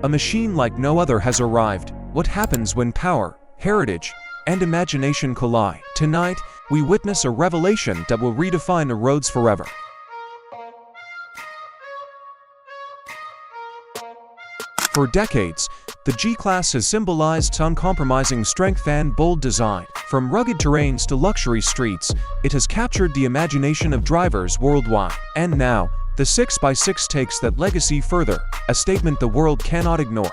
A machine like no other has arrived. What happens when power, heritage, and imagination collide? Tonight, we witness a revelation that will redefine the roads forever. For decades, the G-Class has symbolized uncompromising strength and bold design. From rugged terrains to luxury streets, it has captured the imagination of drivers worldwide. And now, the 6x6 takes that legacy further, a statement the world cannot ignore.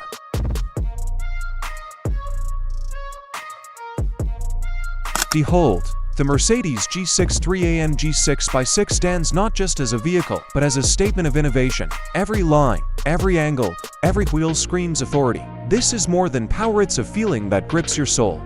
Behold, the Mercedes G63 AMG 6x6 stands not just as a vehicle, but as a statement of innovation. Every line, every angle, every wheel screams authority. This is more than power, it's a feeling that grips your soul.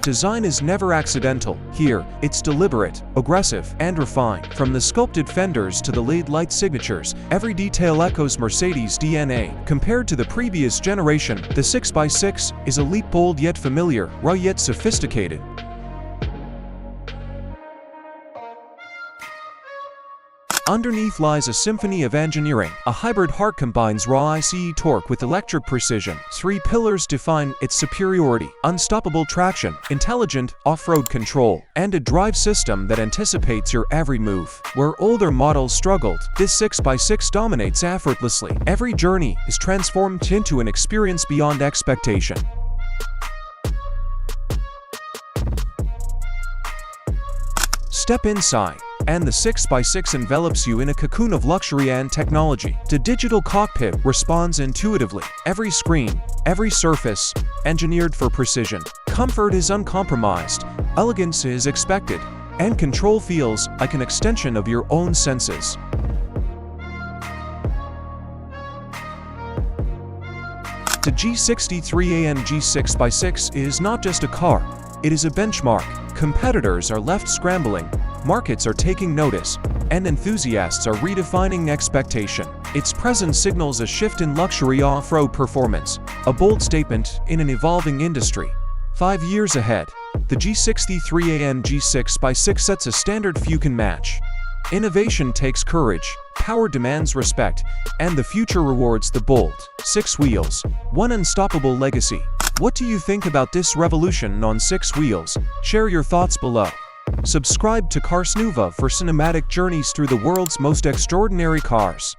Design is never accidental. Here, it's deliberate, aggressive, and refined. From the sculpted fenders to the LED light signatures, every detail echoes Mercedes' DNA. Compared to the previous generation, the 6x6 is a leap, bold yet familiar, raw yet sophisticated. Underneath lies a symphony of engineering. A hybrid heart combines raw ICE torque with electric precision. Three pillars define its superiority: unstoppable traction, intelligent off-road control, and a drive system that anticipates your every move. Where older models struggled, this 6x6 dominates effortlessly. Every journey is transformed into an experience beyond expectation. Step inside, and the 6x6 envelops you in a cocoon of luxury and technology. The digital cockpit responds intuitively. Every screen, every surface, engineered for precision. Comfort is uncompromised, elegance is expected, and control feels like an extension of your own senses. The G63 AMG 6x6 is not just a car, it is a benchmark. Competitors are left scrambling, markets are taking notice, and enthusiasts are redefining expectation. Its presence signals a shift in luxury off-road performance, a bold statement in an evolving industry. 5 years ahead, the G63 AMG 6x6 sets a standard few can match. Innovation takes courage, power demands respect, and the future rewards the bold. 6 wheels, one unstoppable legacy. What do you think about this revolution on 6 wheels? Share your thoughts below. Subscribe to Carsnouva for cinematic journeys through the world's most extraordinary cars.